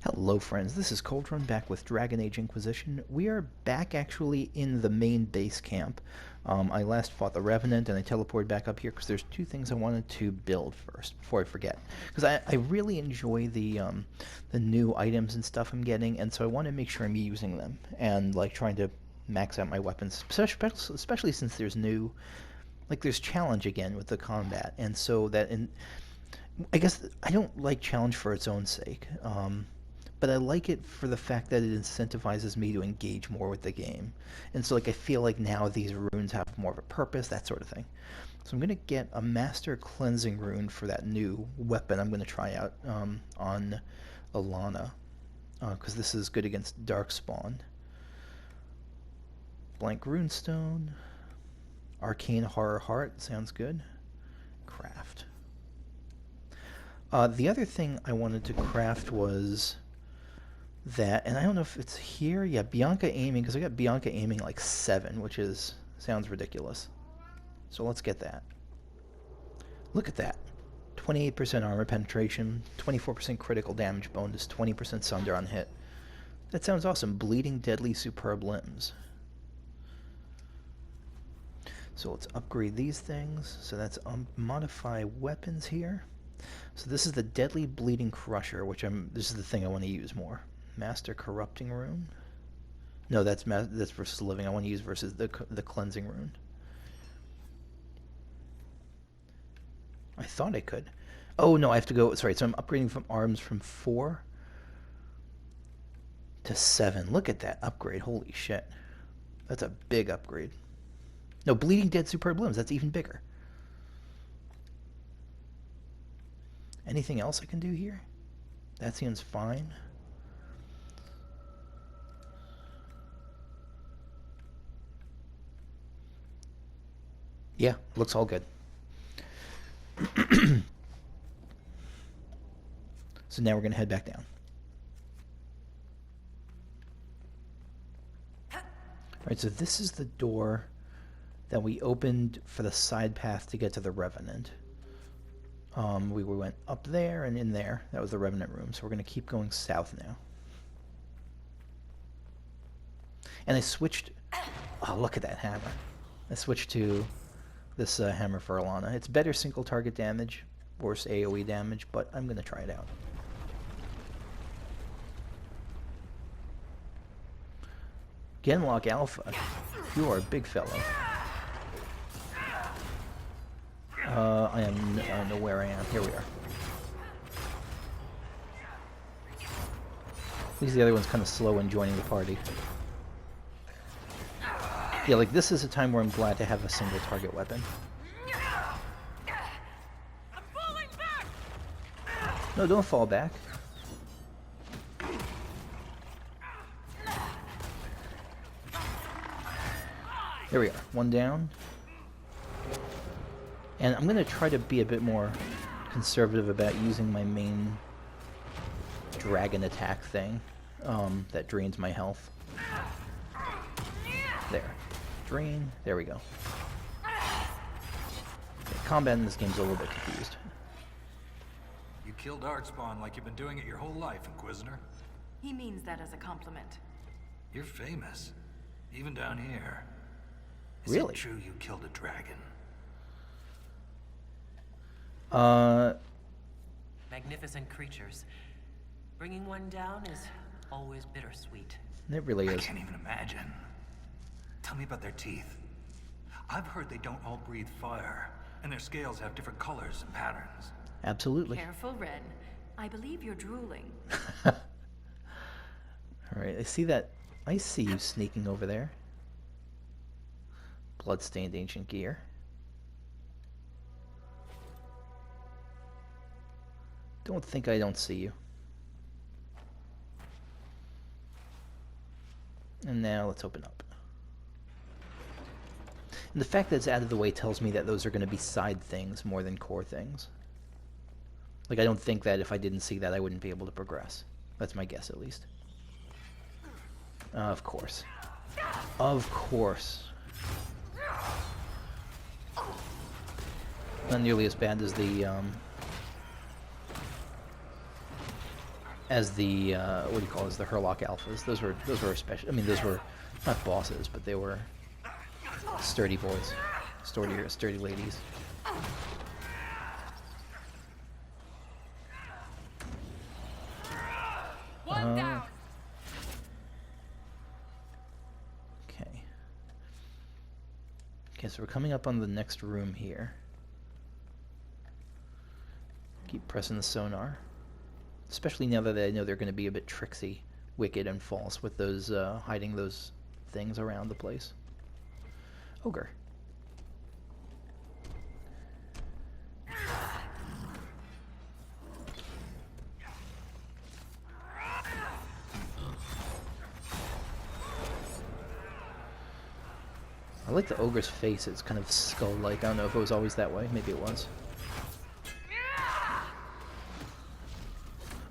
Hello friends, this is Coldrun back with Dragon Age Inquisition. We are back actually in the main base camp. I last fought the Revenant and I teleported back up here because there's two things I wanted to build first before I forget. Because I really enjoy the new items and stuff I'm getting, and so I want to make sure I'm using them and like trying to max out my weapons, especially since there's there's challenge again with the combat, and so I guess I don't like challenge for its own sake. But I like it for the fact that it incentivizes me to engage more with the game. And so I feel like now these runes have more of a purpose, that sort of thing. So I'm going to get a Master Cleansing rune for that new weapon I'm going to try out on Alana, because this is good against Darkspawn. Blank Runestone. Arcane Horror Heart, sounds good. Craft. The other thing I wanted to craft was that, and I don't know if it's here. Yeah, Bianca aiming, because I got Bianca aiming like 7, which sounds ridiculous. So let's get that. Look at that. 28% armor penetration, 24% critical damage bonus, 20% sunder on hit. That sounds awesome. Bleeding Deadly Superb Limbs. So let's upgrade these things. So that's modify weapons here. So this is the Deadly Bleeding Crusher, this is the thing I want to use more. Master Corrupting Rune? No, that's versus Living. I want to use versus the Cleansing Rune. I thought I could. Oh no, I have to go. Sorry, so I'm upgrading from arms from 4 to 7. Look at that upgrade. Holy shit. That's a big upgrade. No, Bleeding Dead Superb Limbs. That's even bigger. Anything else I can do here? That seems fine. Yeah, looks all good. So now we're going to head back down. Alright, so this is the door that we opened for the side path to get to the Revenant. We went up there and in there. That was the Remnant Room. So we're going to keep going south now. And I switched... Oh, look at that hammer. I switched to this hammer for Alana. It's better single target damage, worse AoE damage, but I'm going to try it out. Genlock Alpha. You are a big fellow. I don't know where I am. Here we are. At least the other one's kind of slow in joining the party. Yeah, like this is a time where I'm glad to have a single target weapon. No, don't fall back. There we are. One down. And I'm going to try to be a bit more conservative about using my main dragon attack thing that drains my health. There. Drain. There we go. Okay, combat in this game's a little bit confused. You killed Darkspawn like you've been doing it your whole life, Inquisitor. He means that as a compliment. You're famous, even down here. Is Really? it true you killed a dragon? Magnificent creatures. Bringing one down is always bittersweet. It really I is. can't even imagine. Tell me about their teeth. I've heard they don't all breathe fire, and their scales have different colors and patterns. Absolutely. Careful, Ren. I believe you're drooling. Alright, I see that. I see you sneaking over there. Bloodstained ancient gear. Don't think I don't see you. And now let's open up. And the fact that it's out of the way tells me that those are going to be side things more than core things. Like, I don't think that if I didn't see that, I wouldn't be able to progress. That's my guess, at least. Of course. Of course. Not nearly as bad as the as the what do you call it, as the Herlock Alphas. Those were especially. I mean, those were not bosses, but they were sturdy boys, sturdy ladies. One down. Okay. Okay, so we're coming up on the next room here. Keep pressing the sonar. Especially now that I know they're going to be a bit tricksy, wicked, and false with those hiding those things around the place. Ogre. I like the ogre's face. It's kind of skull-like. I don't know if it was always that way. Maybe it was.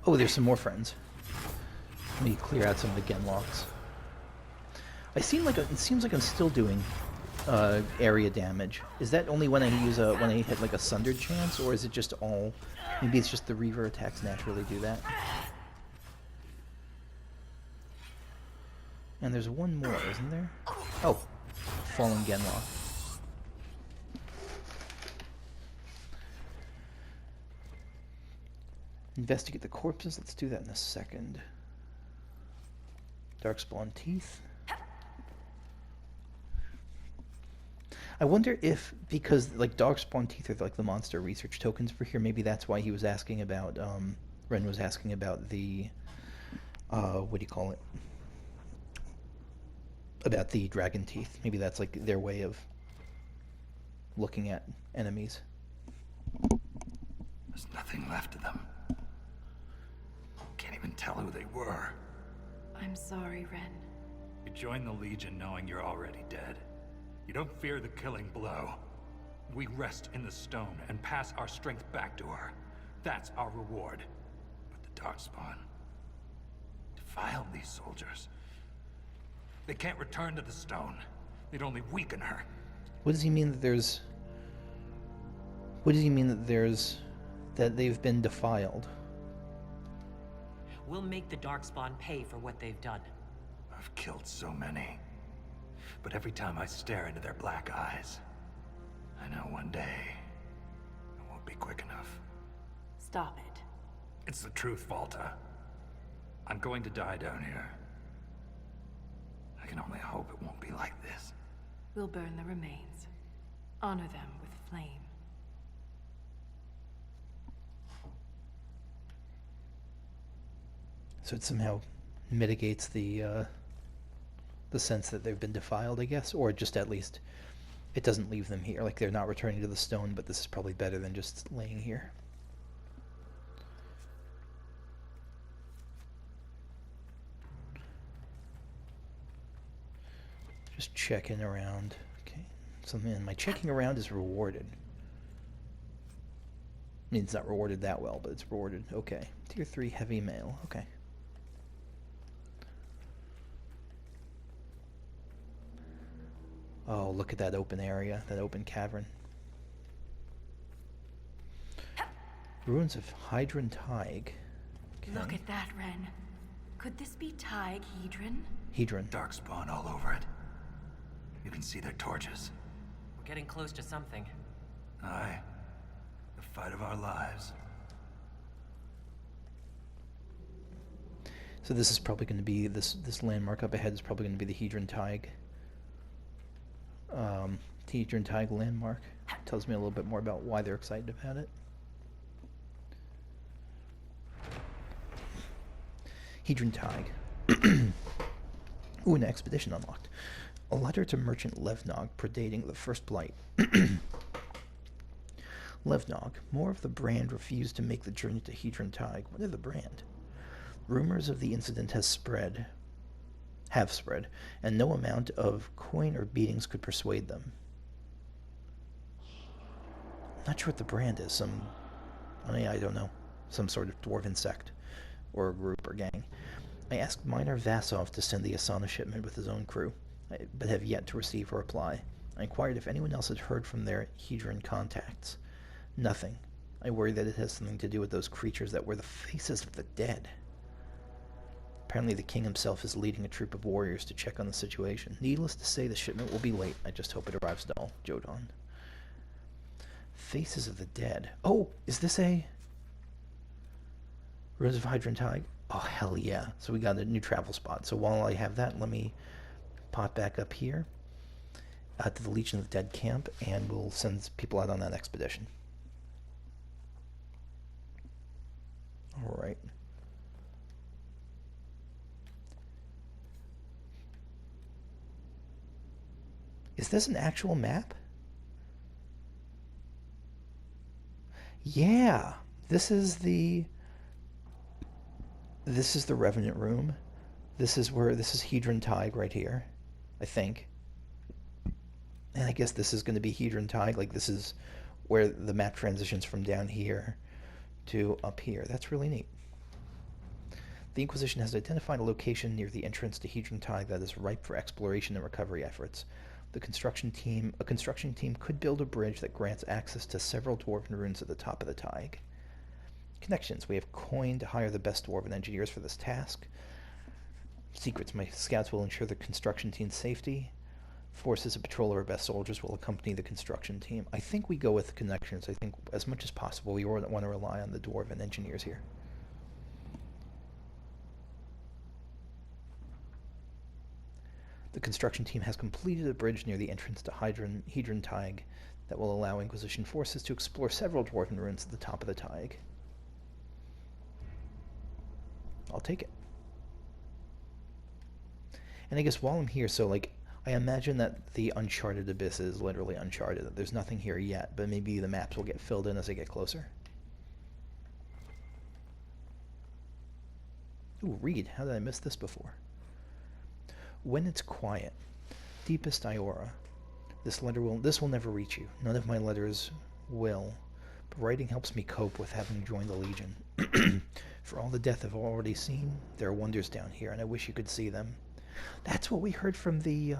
Oh, there's some more friends. Let me clear out some of the genlocks. It seems like I'm still doing area damage. Is that only when I use when I hit like a sundered chance, or is it just all? Maybe it's just the reaver attacks naturally do that. And there's one more, isn't there? Oh, fallen genlock. Investigate the corpses. Let's do that in a second. Darkspawn teeth. I wonder if, because like Darkspawn teeth are like the monster research tokens for here, maybe that's why he was asking about, Ren was asking about the, what do you call it? About the dragon teeth. Maybe that's like their way of looking at enemies. There's nothing left of them. Can't even tell who they were. I'm sorry, Ren. You join the Legion knowing you're already dead. You don't fear the killing blow. We rest in the stone and pass our strength back to her. That's our reward. But the Darkspawn defiled these soldiers. They can't return to the stone. They'd only weaken her. What does he mean that there's... What does he mean that there's... that they've been defiled? We'll make the Darkspawn pay for what they've done. I've killed so many. But every time I stare into their black eyes, I know one day I won't be quick enough. Stop it. It's the truth, Volta. I'm going to die down here. I can only hope it won't be like this. We'll burn the remains. Honor them with flame. So it somehow mitigates the sense that they've been defiled, I guess, or just at least it doesn't leave them here. Like they're not returning to the stone, but this is probably better than just laying here. Just checking around. Okay, so man, my checking around is rewarded. I mean, it's not rewarded that well, but it's rewarded. Okay, tier 3 heavy mail. Okay. Oh, look at that open area, that open cavern. Ruins of Hydrohedron Tank. Okay. Look at that, Ren. Could this be Thaig Heidron? Heidron. Darkspawn all over it. You can see their torches. We're getting close to something. Aye. The fight of our lives. So this is probably going to be, this landmark up ahead is probably going to be the Heidron Tank. Heidron Tank landmark. Tells me a little bit more about why they're excited about it. Heidron Tank. Ooh, an expedition unlocked. A letter to Merchant Levnog predating the First Blight. Levnog, more of the brand refused to make the journey to Heidron Tank. What are the brand? Rumors of the incident have spread, and no amount of coin or beatings could persuade them. I'm not sure what the brand is. I don't know. Some sort of dwarven sect, or a group or gang. I asked Minor Vasov to send the Asana shipment with his own crew, but have yet to receive a reply. I inquired if anyone else had heard from their Heidron contacts. Nothing. I worry that it has something to do with those creatures that were the faces of the dead. Apparently the king himself is leading a troop of warriors to check on the situation. Needless to say, the shipment will be late. I just hope it arrives dull. Jodan. Faces of the Dead. Oh, is this a... Ruins of Hydrohedron Tank? Oh, hell yeah. So we got a new travel spot. So while I have that, let me pop back up here to the Legion of the Dead camp, and we'll send people out on that expedition. Alright. Is this an actual map? Yeah. This is the Remnant Room. This is Hydrohedron Tank right here, I think. And I guess this is going to be Hydrohedron Tank. Like, this is where the map transitions from down here to up here. That's really neat. The Inquisition has identified a location near the entrance to Hydrohedron Tank that is ripe for exploration and recovery efforts. A construction team could build a bridge that grants access to several dwarven ruins at the top of the Thaig. Connections. We have coin to hire the best dwarven engineers for this task. Secrets. My scouts will ensure the construction team's safety. Forces, a patrol of our best soldiers will accompany the construction team. I think we go with connections. I think as much as possible we want to rely on the dwarven engineers here. The construction team has completed a bridge near the entrance to Hydrohedron Tank that will allow Inquisition forces to explore several dwarven ruins at the top of the Thaig. I'll take it. And I guess while I'm here, so like, I imagine that the Uncharted Abyss is literally uncharted. There's nothing here yet, but maybe the maps will get filled in as I get closer. Ooh, read. How did I miss this before? When it's quiet, deepest Iora. This will never reach you. None of my letters will. But writing helps me cope with having joined the Legion. For all the death I've already seen, there are wonders down here, and I wish you could see them. That's what we heard from the,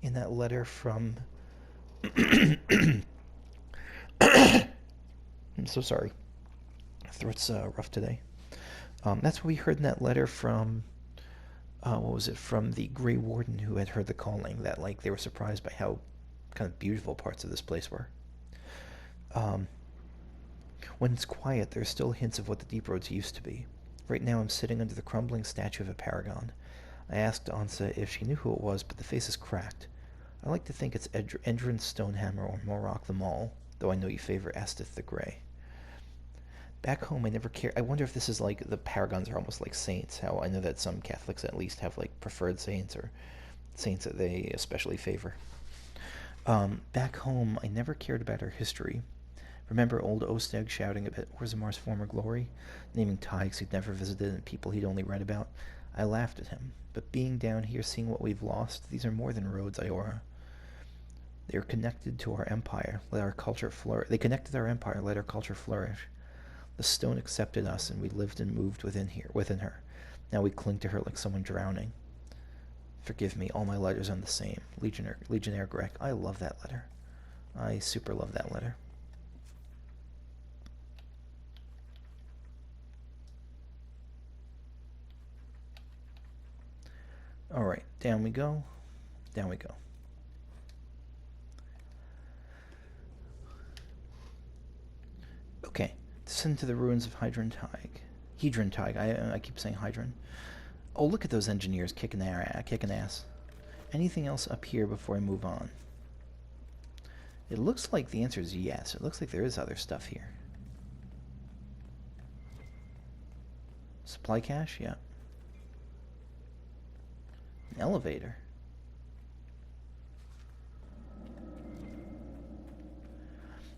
in that letter from... I'm so sorry. Throat's rough today. That's what we heard in that letter from... what was it, from the Grey Warden who had heard the calling, that like they were surprised by how kind of beautiful parts of this place were. When it's quiet, there's still hints of what the deep roads used to be. Right now I'm sitting under the crumbling statue of a paragon. I asked Ansa if she knew who it was, but the face is cracked. I like to think it's Edrin Stonehammer or Morok the Maul, though I know you favor Astith the Grey. Back home, I never cared. I wonder if this is like the paragons are almost like saints. How I know that some Catholics at least have like preferred saints or saints that they especially favor. Back home, I never cared about her history. Remember old Osteg shouting about Orzamar's former glory, naming Thaigs he'd never visited and people he'd only read about? I laughed at him. But being down here, seeing what we've lost, these are more than roads, Iora. They are connected to our empire. Let our culture flourish. They connected our empire. Let our culture flourish. The stone accepted us, and we lived and moved within her. Now we cling to her like someone drowning. Forgive me, all my letters are the same. Legionnaire Grek. I love that letter. I super love that letter. Alright, down we go. Down we go. Okay. Descend to the ruins of Hydrohedron Tank. Hydrohedron Tank. I keep saying Heidron. Oh, look at those engineers kicking ass. Anything else up here before I move on? It looks like the answer is yes. It looks like there is other stuff here. Supply cache? Yeah. An elevator.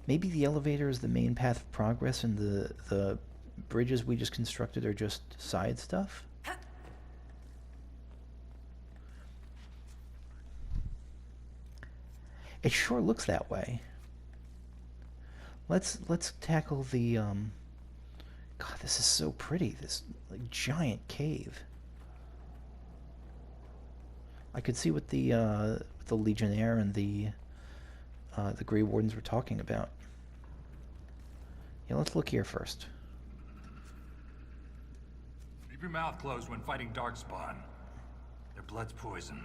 Maybe the elevator is the main path of progress and the bridges we just constructed are just side stuff? It sure looks that way. Let's tackle the God, this is so pretty. This like giant cave. I could see what the Legionnaire and the Grey Wardens were talking about. Yeah, let's look here first. Be your mouth closed when fighting Darkspawn. Their blood's poison.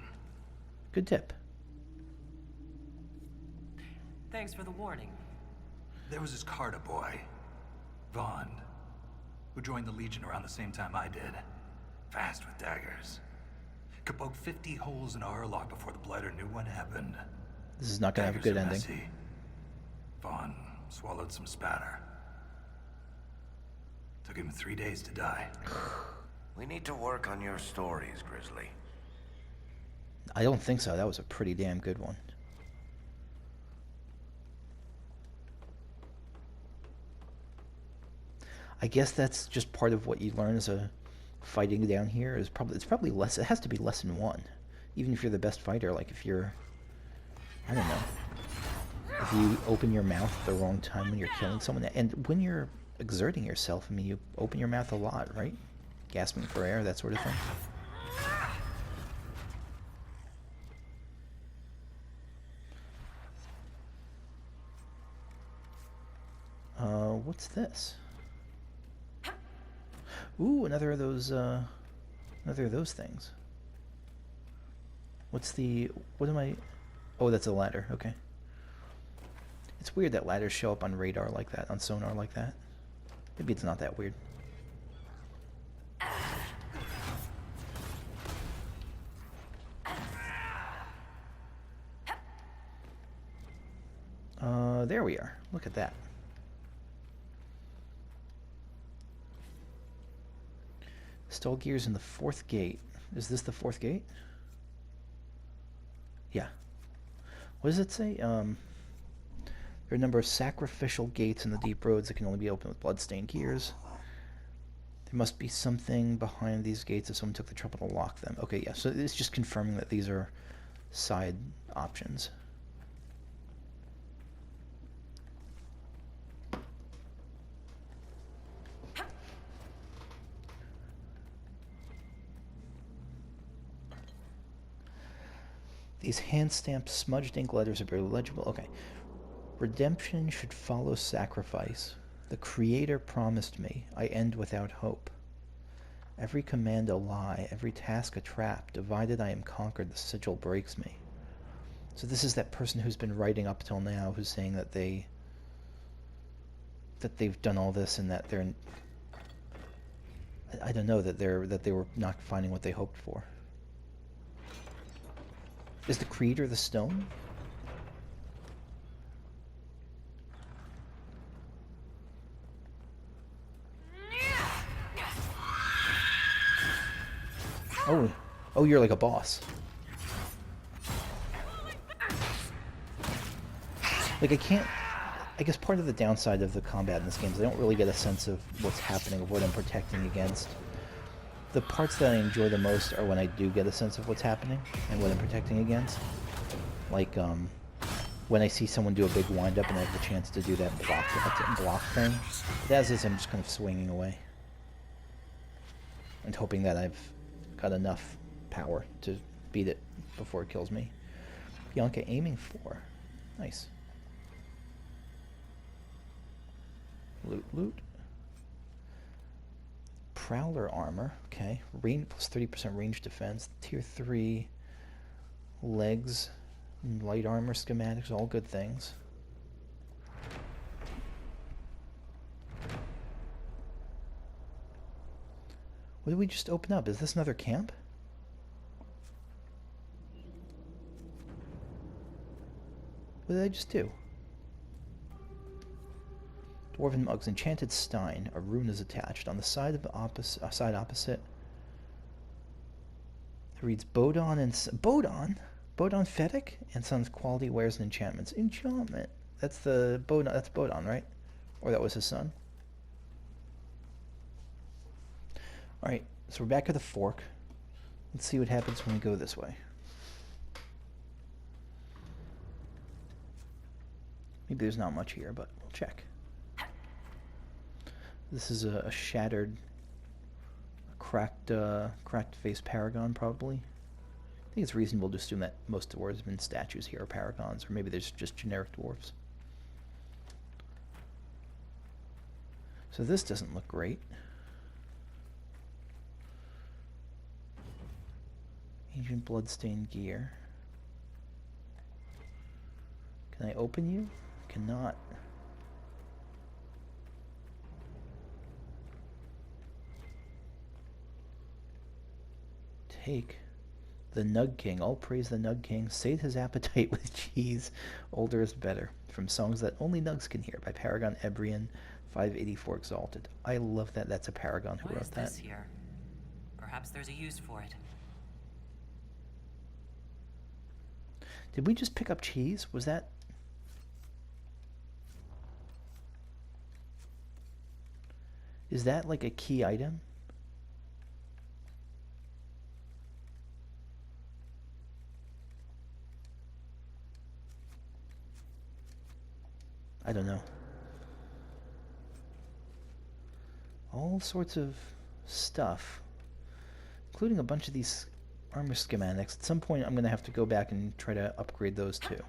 Good tip. Thanks for the warning. There was this Carter boy, Vaughn, who joined the Legion around the same time I did. Fast with daggers. Could poke 50 holes in a Hurlock before the Blighter knew what happened. This is not gonna have a good ending. Messy. Vaughn swallowed some spatter. Took him 3 days to die. We need to work on your stories, Grizzly. I don't think so. That was a pretty damn good one. I guess that's just part of what you learn as a fighting down here. Is probably it's probably less. It has to be lesson 1, even if you're the best fighter. Like if you're, I don't know, if you open your mouth at the wrong time when you're killing someone, and when you're exerting yourself, I mean, you open your mouth a lot, right? Gasping for air, that sort of thing. What's this? Ooh, another of those things. What am I, oh, that's a ladder, okay. It's weird that ladders show up on radar like that, on sonar like that. Maybe it's not that weird. There we are. Look at that. Stall gears in the 4th gate. Is this the 4th gate? Yeah. What does it say? There are a number of sacrificial gates in the deep roads that can only be opened with bloodstained gears. There must be something behind these gates if someone took the trouble to lock them. Okay, yeah, so it's just confirming that these are side options. These hand-stamped, smudged ink letters are barely legible. Okay. Redemption should follow sacrifice. The Creator promised me. I end without hope. Every command a lie, every task a trap. Divided I am conquered, the sigil breaks me. So this is that person who's been writing up till now, who's saying that they've done all this and that they're, I don't know, that they were not finding what they hoped for. Is the Creator the stone? Oh, you're like a boss. Like I guess part of the downside of the combat in this game is I don't really get a sense of what's happening, of what I'm protecting against. The parts that I enjoy the most are when I do get a sense of what's happening and what I'm protecting against. Like, when I see someone do a big wind-up and I have the chance to do that block thing. But as is, I'm just kind of swinging away. And hoping that I've got enough power to beat it before it kills me. Bianca aiming for. Nice. Loot. Prowler armor, okay. Range plus 30% range defense. Tier 3 legs, light armor schematics, all good things. What did we just open up? Is this another camp? What did I just do? Dwarven mugs, enchanted stein. A rune is attached on the side of the opposite. It reads Bodon and Bodon Fetick and Son's quality wares and enchantments. Enchantment. That's the Bodon. That's Bodon, right? Or that was his son. All right, so we're back at the fork. Let's see what happens when we go this way. Maybe there's not much here, but we'll check. This is a shattered, cracked face paragon, probably. I think it's reasonable to assume that most dwarves statues here are paragons, or maybe there's just generic dwarves. So this doesn't look great. Ancient bloodstained gear. Can I open you? Cannot. Take the Nug King. All praise the Nug King. Sate his appetite with cheese. Older is better. From songs that only Nugs can hear by Paragon Ebrian, 584 Exalted. I love that. That's a Paragon who wrote that. What is this here? Perhaps there's a use for it. Did we just pick up cheese? Was that... Is that like a key item? I don't know. All sorts of stuff, including a bunch of these armor schematics. At some point I'm going to have to go back and try to upgrade those too.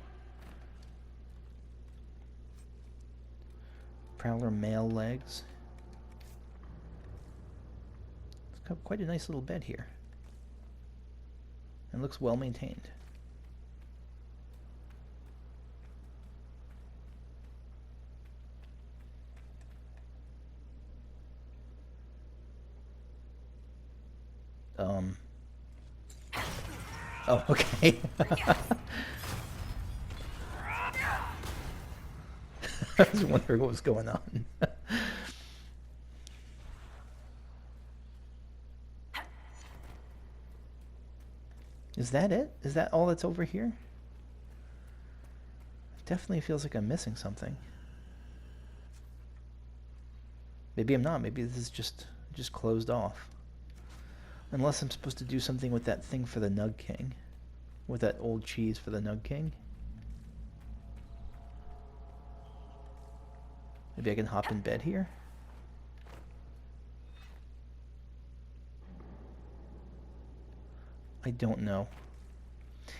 Prowler mail legs. It's got quite a nice little bed here. And looks well maintained. Oh, okay. I was wondering what was going on. Is that it? Is that all that's over here? It definitely feels like I'm missing something. Maybe I'm not. Maybe this is just closed off. Unless I'm supposed to do something with that thing for the Nug King. With that old cheese for the Nug King. Maybe I can hop in bed here. I don't know.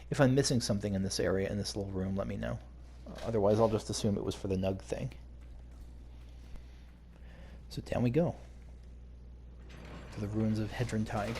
If I'm missing something in this area, in this little room, let me know. Otherwise, I'll just assume it was for the Nug thing. So down we go. To the ruins of Hydrohedron Tank.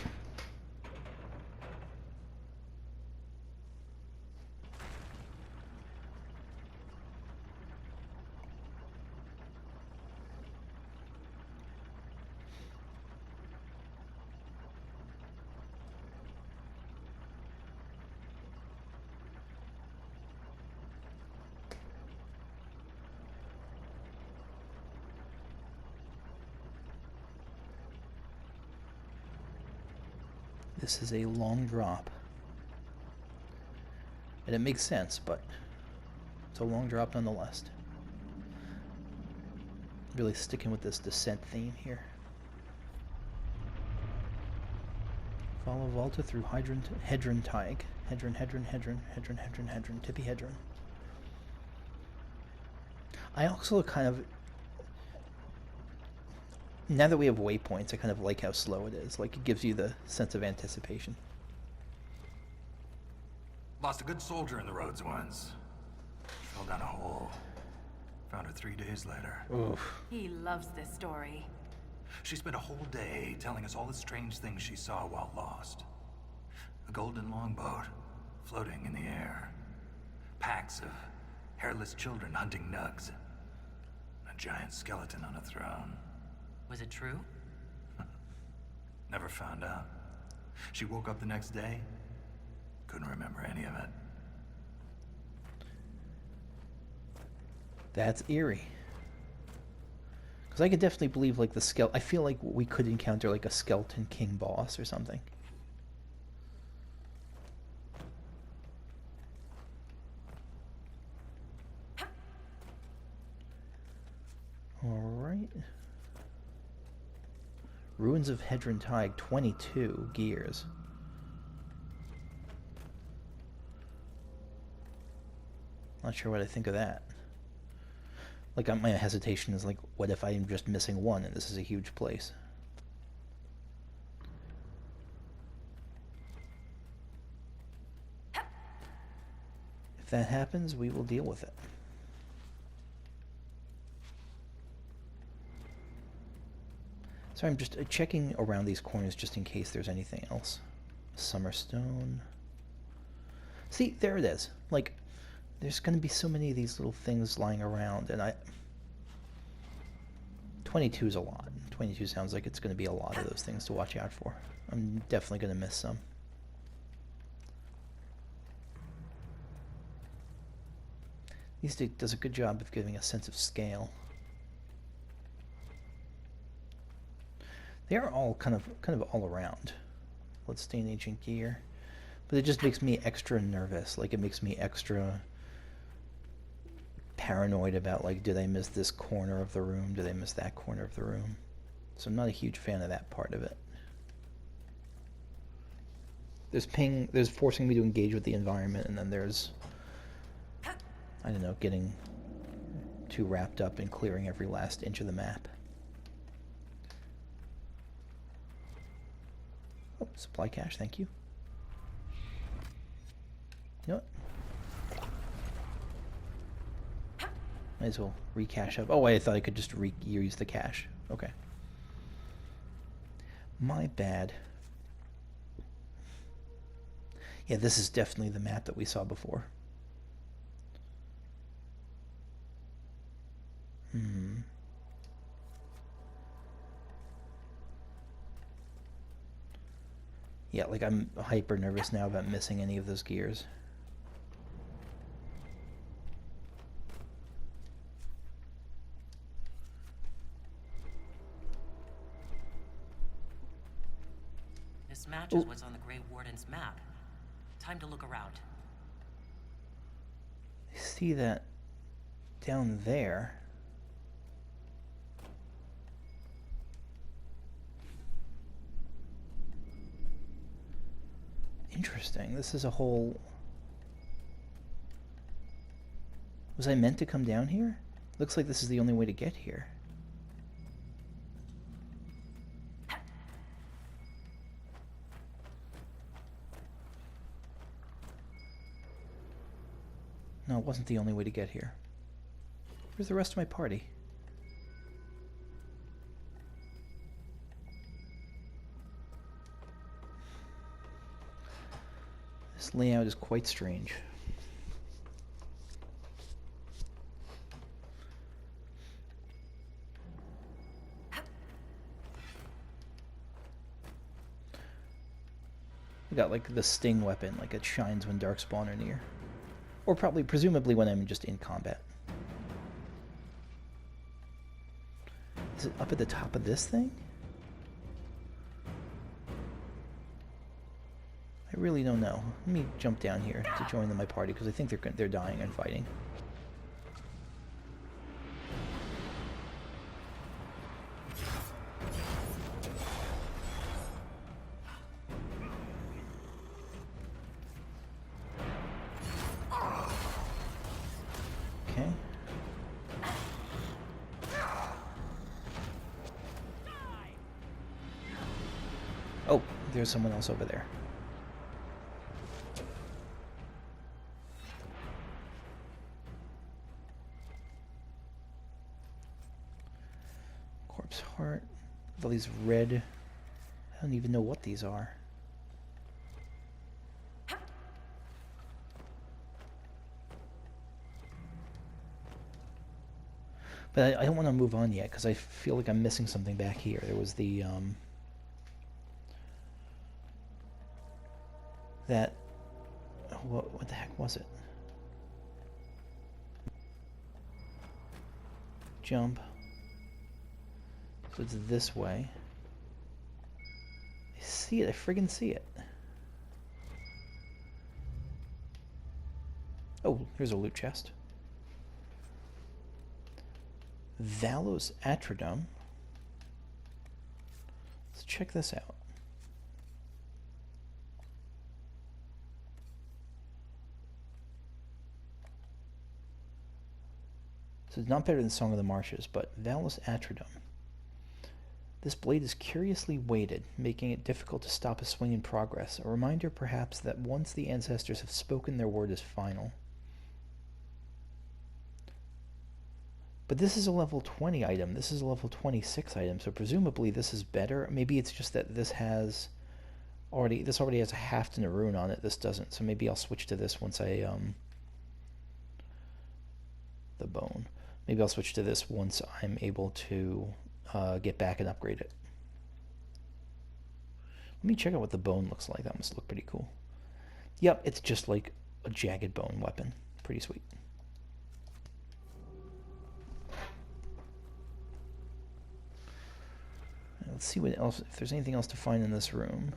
This is a long drop. And it makes sense, but it's a long drop nonetheless. Really sticking with this descent theme here. Follow Volta through Hydrohedron Tank. Hedron, Tippy Hedron. I also kind of... Now that we have waypoints, I kind of like how slow it is. Like, it gives you the sense of anticipation. Lost a good soldier in the roads once. Fell down a hole. Found her 3 days later. Oof. He loves this story. She spent a whole day telling us all the strange things she saw while lost. A golden longboat floating in the air. Packs of hairless children hunting nugs. A giant skeleton on a throne. Was it true? Never found out. She woke up the next day, couldn't remember any of it. That's eerie. Because I could definitely believe, like, the skeleton... I feel like we could encounter, like, a skeleton king boss or something. Alright. Ruins of Heidron Thaig, 22 gears. Not sure what I think of that. Like, my hesitation is like, what if I'm just missing one and this is a huge place? If that happens, we will deal with it. So I'm just checking around these corners just in case there's anything else. Summerstone. See, there it is. Like, there's going to be so many of these little things lying around, and 22 is a lot. 22 sounds like it's going to be a lot of those things to watch out for. I'm definitely going to miss some. These does a good job of giving a sense of scale. They are all kind of all around. Bloodstained ancient gear, but it just makes me extra nervous. Like, it makes me extra paranoid about, like, did I miss this corner of the room? Did I miss that corner of the room? So I'm not a huge fan of that part of it. There's forcing me to engage with the environment, and then there's, I don't know, getting too wrapped up in clearing every last inch of the map. Oh, supply cache, thank you. You know what? Might as well recache up. Oh, I thought I could just reuse the cache. Okay. My bad. Yeah, this is definitely the map that we saw before. Yeah, like, I'm hyper nervous now about missing any of those gears. This matches what's on the Grey Warden's map. Time to look around. I see that down there. Interesting. This is a whole... Was I meant to come down here? Looks like this is the only way to get here. No, it wasn't the only way to get here. Where's the rest of my party? This layout is quite strange. We got, like, the sting weapon, like, it shines when darkspawn are near. Or probably, presumably, when I'm just in combat. Is it up at the top of this thing? I really don't know. Let me jump down here to join my party, because I think they're dying and fighting. Okay. Oh, there's someone else over there. Corpse heart. With all these red... I don't even know what these are. But I don't want to move on yet, because I feel like I'm missing something back here. There was the, that... What the heck was it? Jump. So it's this way. I see it. I friggin' see it. Oh, here's a loot chest. Valos Atrodome. Let's check this out. So it's not better than Song of the Marshes, but Valos Atrodome. This blade is curiously weighted, making it difficult to stop a swing in progress, a reminder perhaps that once the ancestors have spoken, their word is final. But this is a level 20 item, this is a level 26 item, so presumably this is better. Maybe it's just that this has This already has a haft and a rune on it. This doesn't, so maybe I'll switch to this once I the bone. Maybe I'll switch to this once I'm able to get back and upgrade it. Let me check out what the bone looks like. That must look pretty cool. Yep, it's just like a jagged bone weapon. Pretty sweet. Let's see what else, if there's anything else to find in this room.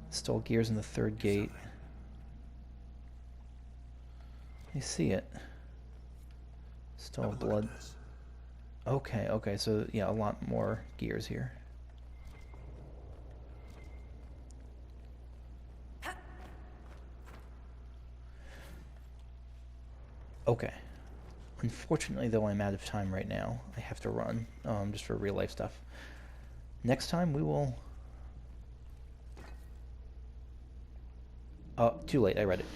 Install gears in the third gate. I see it. Install blood. Okay, okay, so yeah, a lot more gears here. Okay. Unfortunately, though, I'm out of time right now. I have to run, just for real life stuff. Next time we will... Oh, too late, I read it.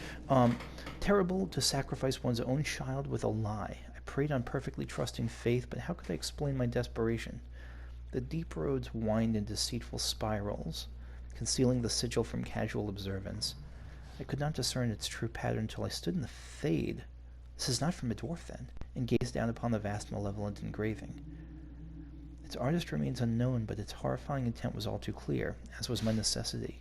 Terrible to sacrifice one's own child with a lie. I prayed on perfectly trusting faith, but how could I explain my desperation? The deep roads wind in deceitful spirals, concealing the sigil from casual observance. I could not discern its true pattern until I stood in the Thaig. This is not from a dwarf, then, and gazed down upon the vast malevolent engraving. Its artist remains unknown, but its horrifying intent was all too clear, as was my necessity.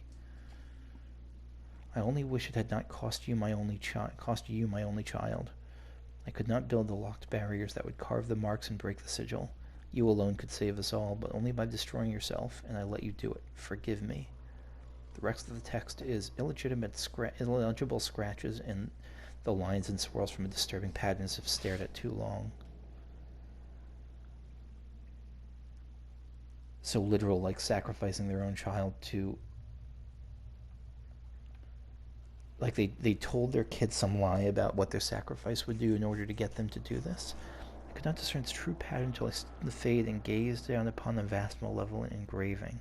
I only wish it had not cost you my only child. I could not build the locked barriers that would carve the marks and break the sigil. You alone could save us all, but only by destroying yourself, and I let you do it. Forgive me. The rest of the text is illegible scratches, and the lines and swirls from a disturbing patterns have stared at too long. So literal, like sacrificing their own child to... Like they told their kids some lie about what their sacrifice would do in order to get them to do this. I could not discern its true pattern until I stood in the Thaig and gazed down upon the vast malevolent engraving.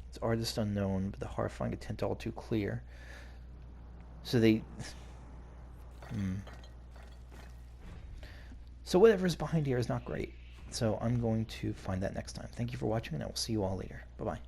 Its artist unknown, but the horrifying intent all too clear. So they... So whatever's behind here is not great. So I'm going to find that next time. Thank you for watching, and I will see you all later. Bye-bye.